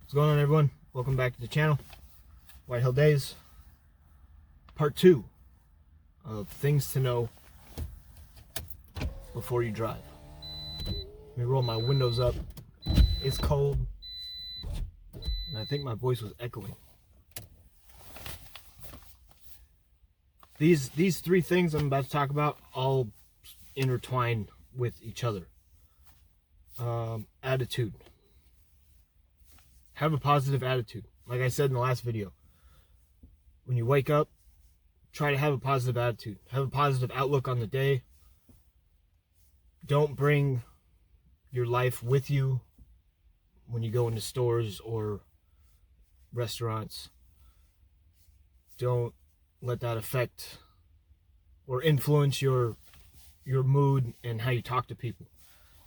What's going on, everyone? Welcome back to the channel. White Hill Days, part 2 of things to know before you drive. Let me roll my windows up. It's cold, and I think my voice was echoing. These three things I'm about to talk about all intertwine with each other. Attitude. Have a positive attitude. Like I said in the last video, when you wake up, try to have a positive attitude. Have a positive outlook on the day. Don't bring your life with you when you go into stores or restaurants. Don't let that affect or influence your mood and how you talk to people.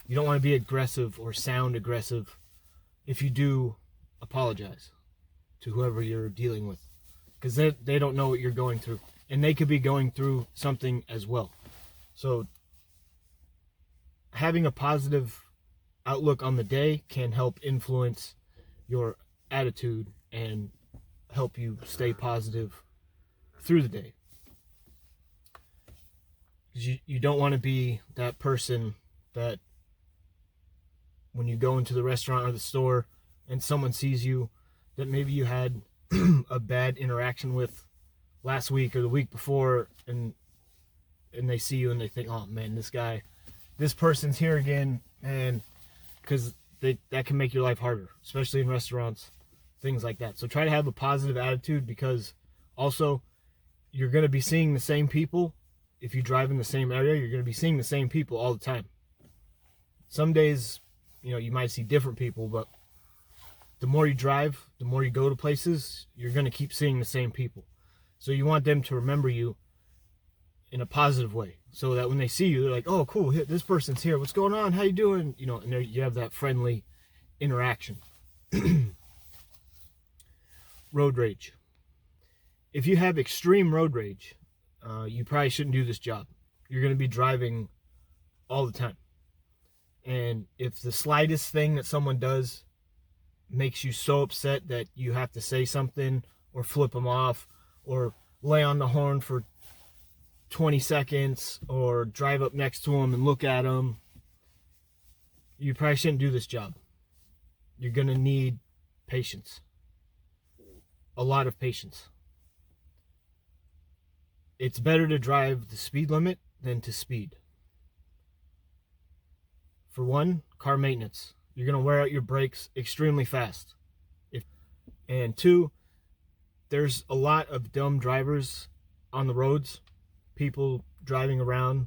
You don't want to be aggressive or sound aggressive. If you do, apologize to whoever you're dealing with, because they don't know what you're going through, and they could be going through something as well. So having a positive outlook on the day can help influence your attitude and help you stay positive through the day. You don't want to be that person that when you go into the restaurant or the store and someone sees you that maybe you had a bad interaction with last week or the week before, and they see you and they think, oh man, this person's here again, and because that can make your life harder, especially in restaurants, things like that. So try to have a positive attitude, because also you're going to be seeing the same people. If you drive in the same area, you're going to be seeing the same people all the time. Some days, you might see different people, but the more you drive, the more you go to places, you're going to keep seeing the same people. So you want them to remember you in a positive way, so that when they see you, they're like, oh, cool, this person's here. What's going on? How you doing? And you have that friendly interaction. Road rage. If you have extreme road rage, you probably shouldn't do this job. You're going to be driving all the time. And if the slightest thing that someone does makes you so upset that you have to say something or flip them off or lay on the horn for 20 seconds or drive up next to them and look at them, you probably shouldn't do this job. You're going to need patience. A lot of patience. It's better to drive the speed limit than to speed. For one, car maintenance. You're going to wear out your brakes extremely fast. And two, there's a lot of dumb drivers on the roads. People driving around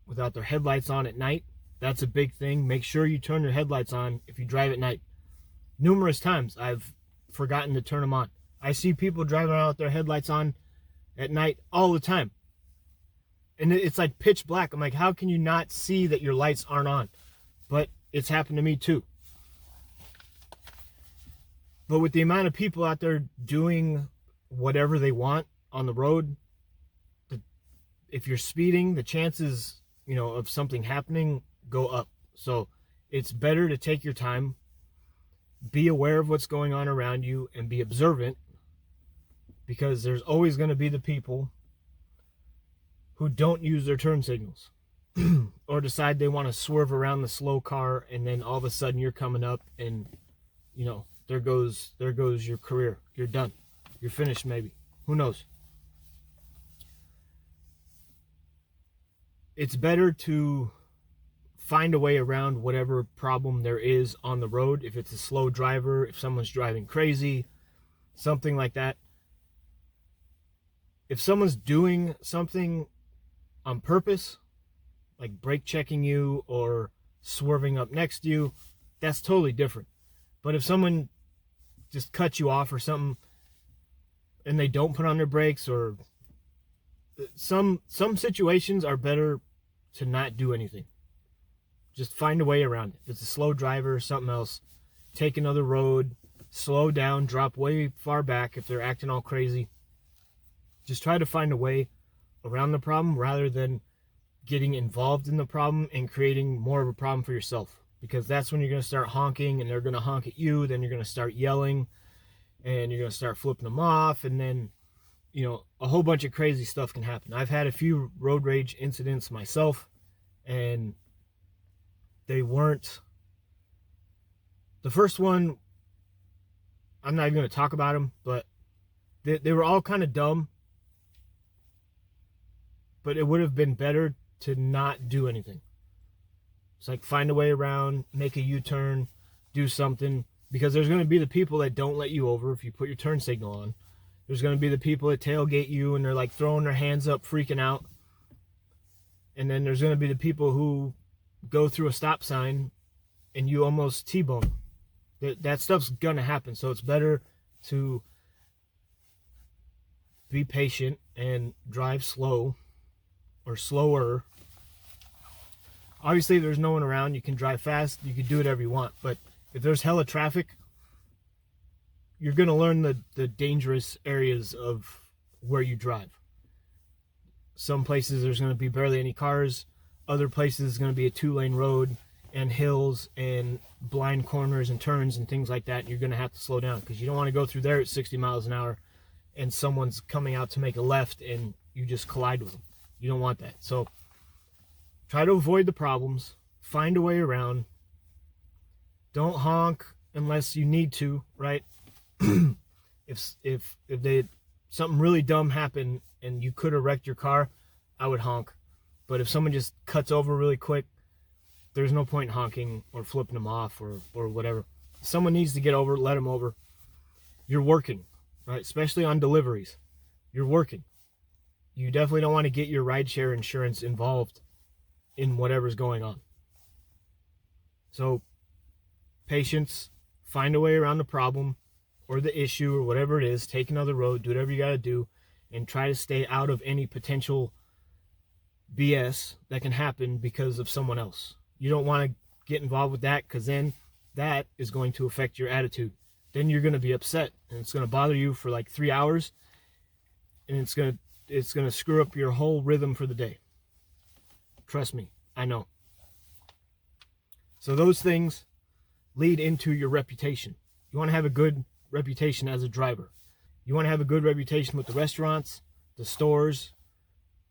without their headlights on at night. That's a big thing. Make sure you turn your headlights on if you drive at night. Numerous times I've forgotten to turn them on. I see people driving around with their headlights on at night all the time. And it's like pitch black. I'm like, how can you not see that your lights aren't on? But it's happened to me too. But with the amount of people out there doing whatever they want on the road, if you're speeding, the chances, of something happening go up. So it's better to take your time, be aware of what's going on around you, and be observant, because there's always going to be the people who don't use their turn signals or decide they want to swerve around the slow car, and then all of a sudden you're coming up and, there goes your career. You're done. You're finished maybe. Who knows? It's better to find a way around whatever problem there is on the road. If it's a slow driver, if someone's driving crazy, something like that. If someone's doing something on purpose, like brake checking you or swerving up next to you, that's totally different. But if someone just cuts you off or something and they don't put on their brakes, or some situations are better to not do anything. Just find a way around it. If it's a slow driver or something else, take another road, slow down, drop way far back if they're acting all crazy. Just try to find a way around the problem rather than getting involved in the problem and creating more of a problem for yourself. because that's when you're going to start honking, and they're going to honk at you. Then you're going to start yelling, and you're going to start flipping them off, and then, you know, a whole bunch of crazy stuff can happen. I've had a few road rage incidents myself, and they weren't, the first one, I'm not even going to talk about them, but they were all kind of dumb, but it would have been better to not do anything. It's like, find a way around, make a U-turn, do something, because there's going to be the people that don't let you over if you put your turn signal on. There's going to be the people that tailgate you and they're like throwing their hands up, freaking out. And then there's going to be the people who go through a stop sign and you almost T-bone. That stuff's going to happen. So it's better to be patient and drive slow or slower. Obviously, if there's no one around, you can drive fast. You can do whatever you want. But if there's hella traffic, you're going to learn the dangerous areas of where you drive. Some places there's going to be barely any cars. Other places it's going to be a 2-lane road and hills and blind corners and turns and things like that. And you're going to have to slow down because you don't want to go through there at 60 miles an hour and someone's coming out to make a left and you just collide with them. You don't want that. So try to avoid the problems. Find a way around. Don't honk unless you need to, right? if something really dumb happened and you could have wrecked your car, I would honk. But if someone just cuts over really quick, there's no point in honking or flipping them off or whatever. If someone needs to get over, let them over. You're working, right? Especially on deliveries. You're working. You definitely don't want to get your rideshare insurance involved in whatever's going on. So, patience, find a way around the problem or the issue or whatever it is, take another road, do whatever you got to do, and try to stay out of any potential BS that can happen because of someone else. You don't want to get involved with that because then that is going to affect your attitude. Then you're going to be upset and it's going to bother you for like 3 hours and it's going to screw up your whole rhythm for the day. Trust me, I know. So those things lead into your reputation. You want to have a good reputation as a driver. You want to have a good reputation with the restaurants, the stores,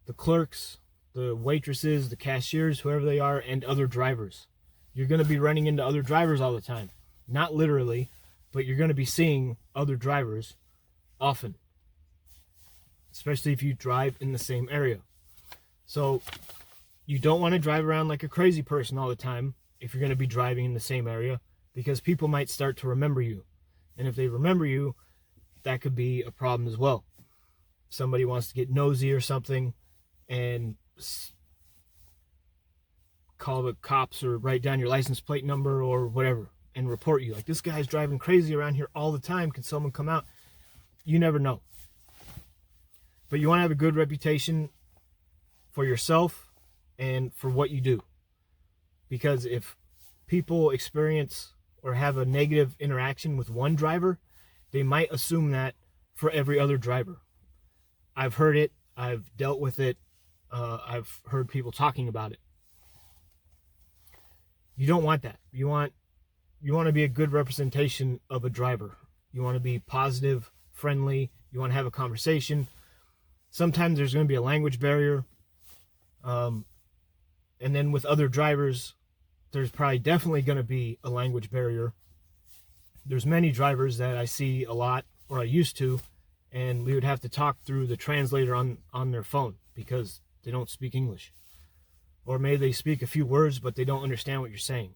the clerks, the waitresses, the cashiers, whoever they are, and other drivers. You're going to be running into other drivers all the time. Not literally, but you're going to be seeing other drivers often. Especially if you drive in the same area. So you don't want to drive around like a crazy person all the time if you're going to be driving in the same area, because people might start to remember you. And if they remember you, that could be a problem as well. Somebody wants to get nosy or something and call the cops or write down your license plate number or whatever and report you. Like, this guy's driving crazy around here all the time. Can someone come out? You never know. But you want to have a good reputation for yourself and for what you do. Because if people experience or have a negative interaction with one driver, they might assume that for every other driver. I've heard it. I've dealt with it. I've heard people talking about it. You don't want that. You want to be a good representation of a driver. You want to be positive, friendly. You want to have a conversation. Sometimes there's going to be a language barrier. And then with other drivers, there's probably definitely going to be a language barrier. There's many drivers that I see a lot, or I used to, and we would have to talk through the translator on their phone because they don't speak English. Or maybe they speak a few words, but they don't understand what you're saying.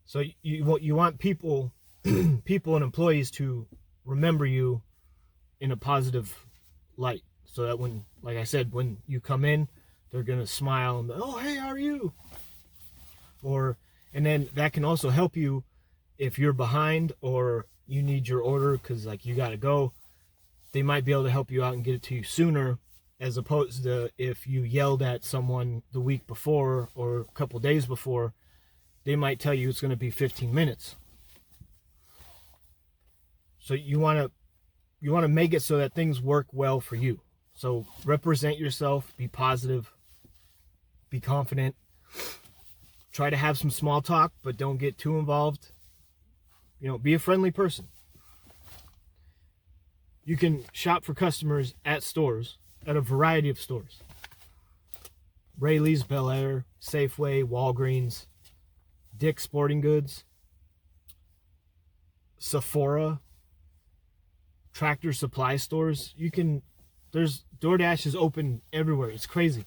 So you want people and employees to remember you in a positive light. So that when, like I said, when you come in, they're going to smile and, oh, hey, how are you? And then that can also help you if you're behind or you need your order because, like, you got to go. They might be able to help you out and get it to you sooner, as opposed to if you yelled at someone the week before or a couple days before, they might tell you it's going to be 15 minutes. So you want to make it so that things work well for you. So represent yourself, be positive, be confident. Try to have some small talk, but don't get too involved. You know, be a friendly person. You can shop for customers at stores, at a variety of stores. Rayleigh's, Bel Air, Safeway, Walgreens, Dick's Sporting Goods, Sephora, Tractor Supply stores. There's DoorDash is open everywhere. It's crazy.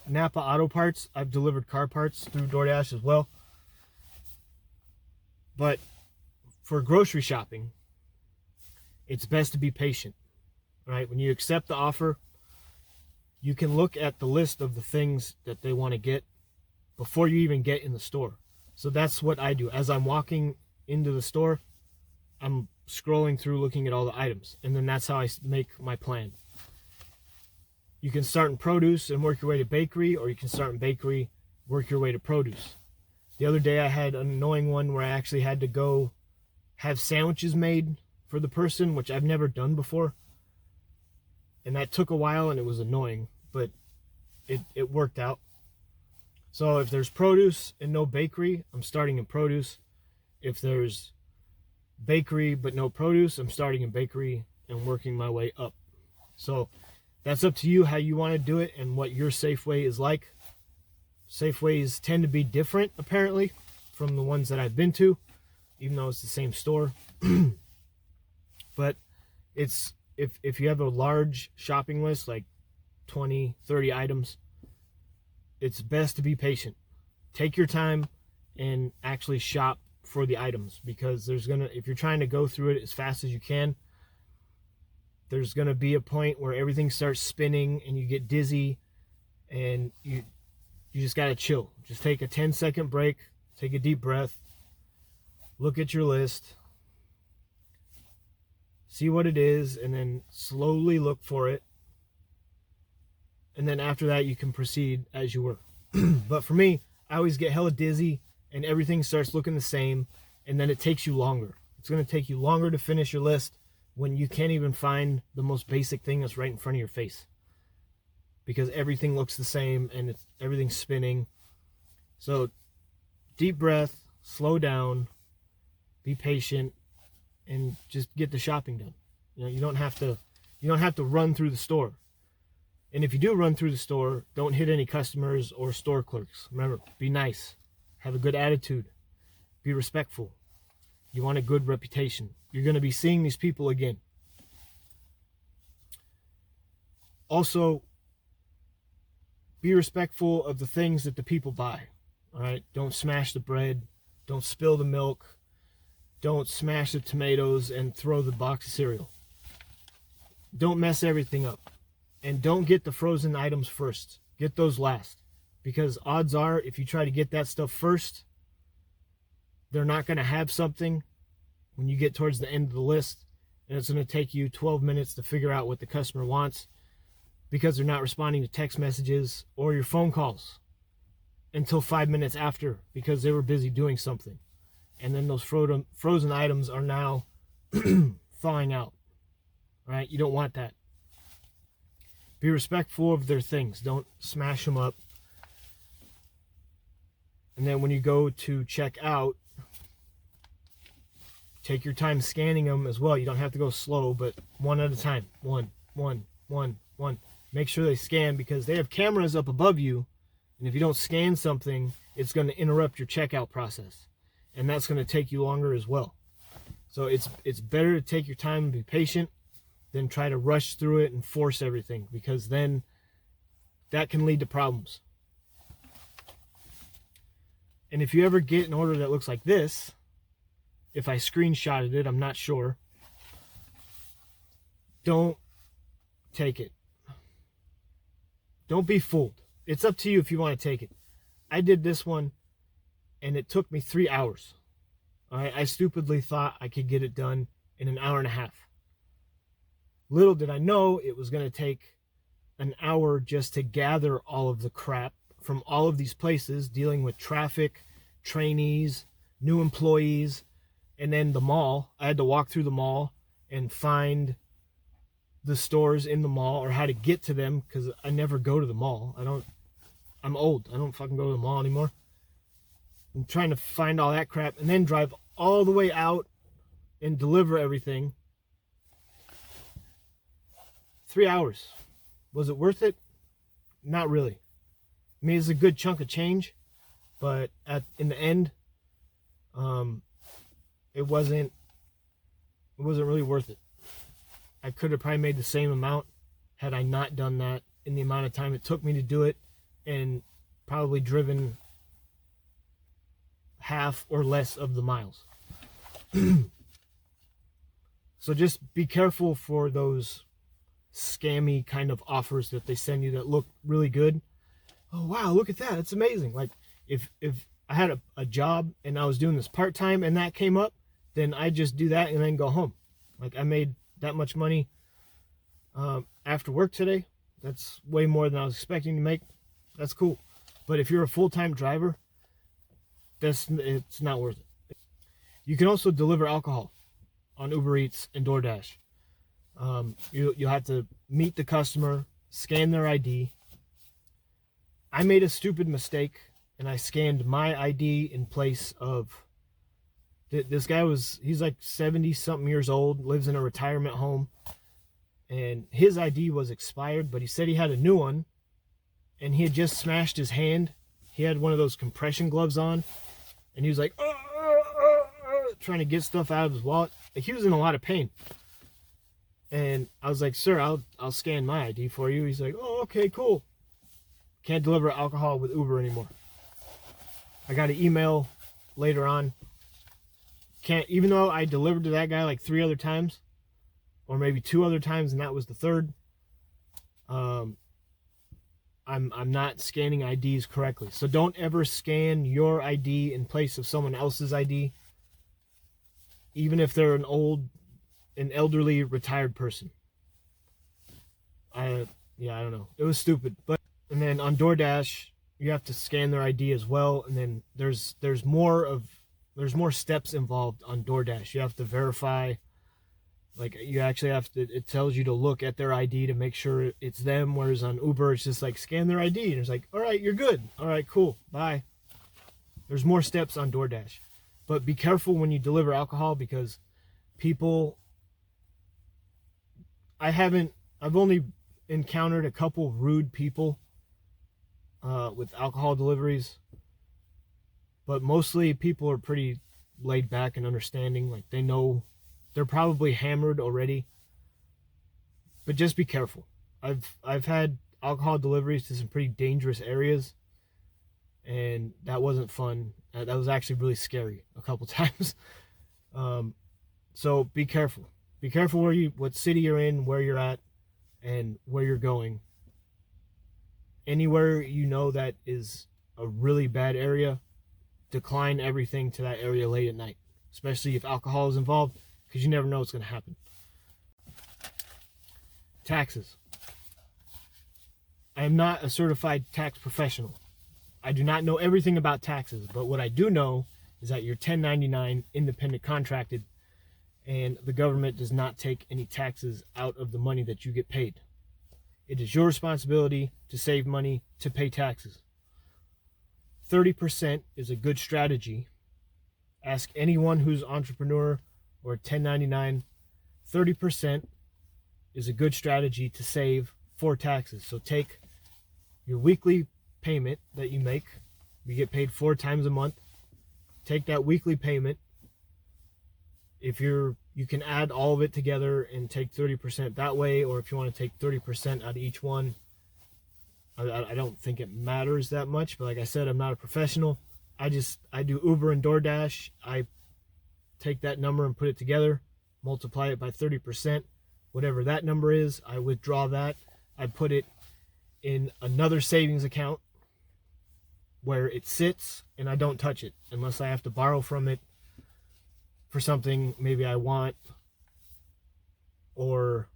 Napa Auto Parts. I've delivered car parts through DoorDash as well. But for grocery shopping, it's best to be patient, right? When you accept the offer, you can look at the list of the things that they want to get before you even get in the store. So that's what I do. As I'm walking into the store, I'm scrolling through looking at all the items, and then that's how I make my plan. You can start in produce and work your way to bakery, or you can start in bakery, work your way to produce. The other day I had an annoying one where I actually had to go have sandwiches made for the person, which I've never done before. And that took a while and it was annoying, but it worked out. So if there's produce and no bakery, I'm starting in produce. If there's bakery but no produce, I'm starting in bakery and working my way up. So that's up to you how you want to do it and what your Safeway is like. Safeways tend to be different, apparently, from the ones that I've been to, even though it's the same store. But it's if you have a large shopping list, like 20, 30 items, it's best to be patient. Take your time and actually shop for the items, because if you're trying to go through it as fast as you can, there's gonna be a point where everything starts spinning and you get dizzy, and you just gotta chill. Just take a 10-second break, take a deep breath, look at your list, see what it is, and then slowly look for it. And then after that, you can proceed as you were. But for me, I always get hella dizzy and everything starts looking the same, and then it takes you longer. It's going to take you longer to finish your list when you can't even find the most basic thing that's right in front of your face, because everything looks the same and everything's spinning. So deep breath, slow down, be patient, and just get the shopping done. You know, you don't have to run through the store. And if you do run through the store, don't hit any customers or store clerks. Remember, be nice, have a good attitude, be respectful. You want a good reputation. You're going to be seeing these people again. Also, be respectful of the things that the people buy. All right? Don't smash the bread. Don't spill the milk. Don't smash the tomatoes and throw the box of cereal. Don't mess everything up. And don't get the frozen items first. Get those last. Because odds are, if you try to get that stuff first, they're not going to have something when you get towards the end of the list. And it's going to take you 12 minutes to figure out what the customer wants, because they're not responding to text messages or your phone calls until 5 minutes after, because they were busy doing something. And then those frozen items are now thawing out. Right? You don't want that. Be respectful of their things. Don't smash them up. And then when you go to check out, take your time scanning them as well. You don't have to go slow, but one at a time. One. Make sure they scan, because they have cameras up above you. And if you don't scan something, it's going to interrupt your checkout process. And that's going to take you longer as well. So it's better to take your time and be patient than try to rush through it and force everything, because then that can lead to problems. And if you ever get an order that looks like this, if I screenshotted it, I'm not sure, don't take it. Don't be fooled. It's up to you if you want to take it. I did this one and it took me 3 hours. All right, I stupidly thought I could get it done in an hour and a half. Little did I know it was going to take an hour just to gather all of the crap from all of these places, dealing with traffic, trainees, new employees, and then the mall. I had to walk through the mall and find the stores in the mall, or how to get to them, because I never go to the mall. I'm old. I don't fucking go to the mall anymore. and trying to find all that crap and then drive all the way out and deliver everything. 3 hours. Was it worth it? Not really. I mean, it's a good chunk of change, but in the end, it wasn't really worth it. I could have probably made the same amount had I not done that in the amount of time it took me to do it, and probably driven half or less of the miles. So just be careful for those scammy kind of offers that they send you that look really good. Oh wow, look at that, it's amazing. Like if I had a job and I was doing this part-time and that came up, then I just do that and then go home. Like I made that much money after work today. That's way more than I was expecting to make. That's cool. But if you're a full-time driver, it's not worth it. You can also deliver alcohol on UberEats and Doordash. You'll have to meet the customer, scan their ID. I made a stupid mistake and I scanned my ID in place of this guy. He's like 70 something years old, lives in a retirement home, and his ID was expired, but he said he had a new one, and he had just smashed his hand. He had one of those compression gloves on, and he was like trying to get stuff out of his wallet. He was in a lot of pain. And I was like, sir, I'll scan my ID for you. He's like, oh, okay, cool. Can't deliver alcohol with Uber anymore. I got an email later on. Can't, even though I delivered to that guy like 3 other times, or maybe 2 other times, and that was the third. I'm not scanning IDs correctly. So don't ever scan your ID in place of someone else's ID, even if they're an elderly retired person. I don't know. It was stupid. And then on DoorDash, you have to scan their ID as well. And then there's more steps involved on DoorDash. You have to verify. Like you actually have to. It tells you to look at their ID to make sure it's them. Whereas on Uber, it's just like scan their ID, and it's like, all right, you're good. All right, cool. Bye. There's more steps on DoorDash, but be careful when you deliver alcohol, because people. I've only encountered a couple rude people with alcohol deliveries, but mostly people are pretty laid back and understanding. Like they know they're probably hammered already, but just be careful. I've had alcohol deliveries to some pretty dangerous areas, and that wasn't fun. That was actually really scary a couple times. So be careful. Be careful what city you're in, where you're at, and where you're going. Anywhere you know that is a really bad area, decline everything to that area late at night, especially if alcohol is involved, because you never know what's going to happen. Taxes. I am not a certified tax professional. I do not know everything about taxes, but what I do know is that you're 1099 independent contracted, and the government does not take any taxes out of the money that you get paid. It is your responsibility to save money to pay taxes. 30% is a good strategy. Ask anyone who's an entrepreneur or 1099. 30% is a good strategy to save for taxes. So take your weekly payment that you make. You get paid 4 times a month. Take that weekly payment. If you can add all of it together and take 30% that way, or if you want to take 30% out of each one, I don't think it matters that much. But like I said, I'm not a professional. I do Uber and DoorDash. I take that number and put it together, multiply it by 30%. Whatever that number is, I withdraw that. I put it in another savings account where it sits, and I don't touch it unless I have to borrow from it for something maybe I want, or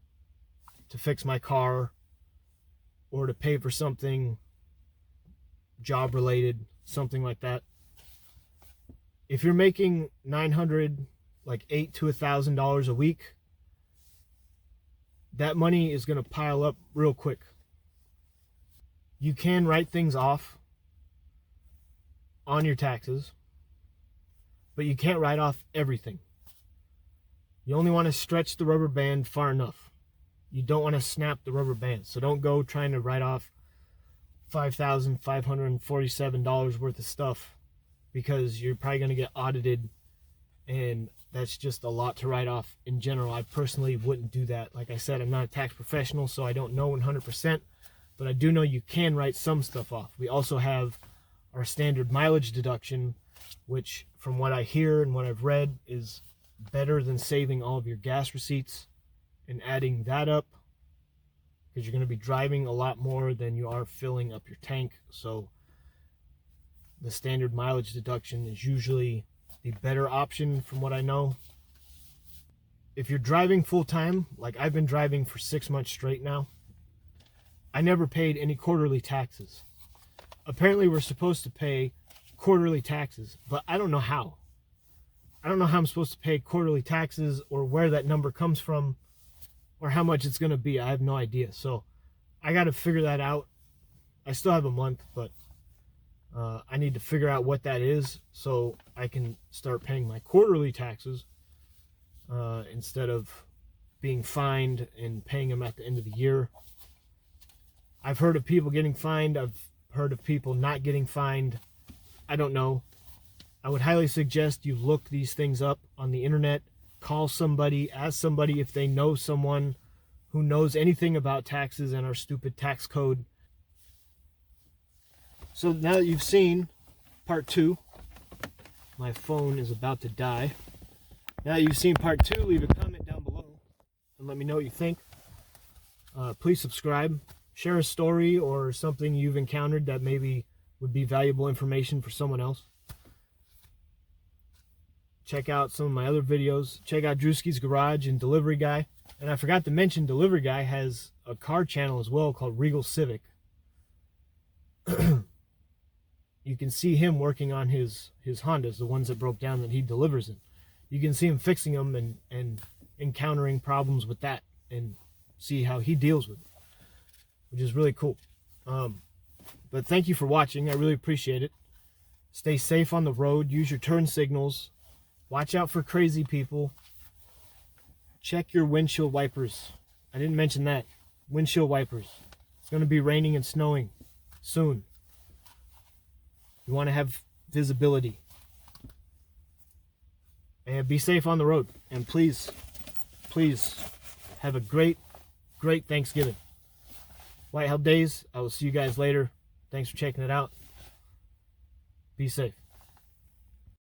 to fix my car, or to pay for something job related, something like that. If you're making $900, like $800 to $1,000 a week, that money is going to pile up real quick. You can write things off on your taxes. but you can't write off everything. You only want to stretch the rubber band far enough. You don't want to snap the rubber band. So don't go trying to write off $5,547 worth of stuff, because you're probably going to get audited, and that's just a lot to write off in general. I personally wouldn't do that. Like I said, I'm not a tax professional, so I don't know 100%, but I do know you can write some stuff off. We also have our standard mileage deduction, which from what I hear and what I've read is better than saving all of your gas receipts and adding that up, because you're going to be driving a lot more than you are filling up your tank. So the standard mileage deduction is usually the better option from what I know. If you're driving full time, like I've been driving for 6 months straight now, I never paid any quarterly taxes. Apparently we're supposed to pay quarterly taxes, but I don't know how. I don't know how I'm supposed to pay quarterly taxes, or where that number comes from, or how much it's going to be. I have no idea. So I got to figure that out. I still have a month, but I need to figure out what that is so I can start paying my quarterly taxes instead of being fined and paying them at the end of the year. I've heard of people getting fined. I've heard of people not getting fined. I don't know. I would highly suggest you look these things up on the internet. Call somebody, ask somebody if they know someone who knows anything about taxes and our stupid tax code. So now that you've seen part 2, my phone is about to die. Now that you've seen part 2, leave a comment down below and let me know what you think. Please subscribe. Share a story or something you've encountered that maybe would be valuable information for someone else. Check out some of my other videos. Check out Drewski's Garage and Delivery Guy. And I forgot to mention, Delivery Guy has a car channel as well called Regal Civic. You can see him working on his Hondas, the ones that broke down that he delivers in. You can see him fixing them and encountering problems with that, and see how he deals with it, which is really cool. But thank you for watching. I really appreciate it. Stay safe on the road. Use your turn signals. Watch out for crazy people. Check your windshield wipers. I didn't mention that. Windshield wipers. It's going to be raining and snowing soon. You want to have visibility. And be safe on the road. And please, please have a great, great Thanksgiving. White Hell Days. I will see you guys later. Thanks for checking it out. Be safe.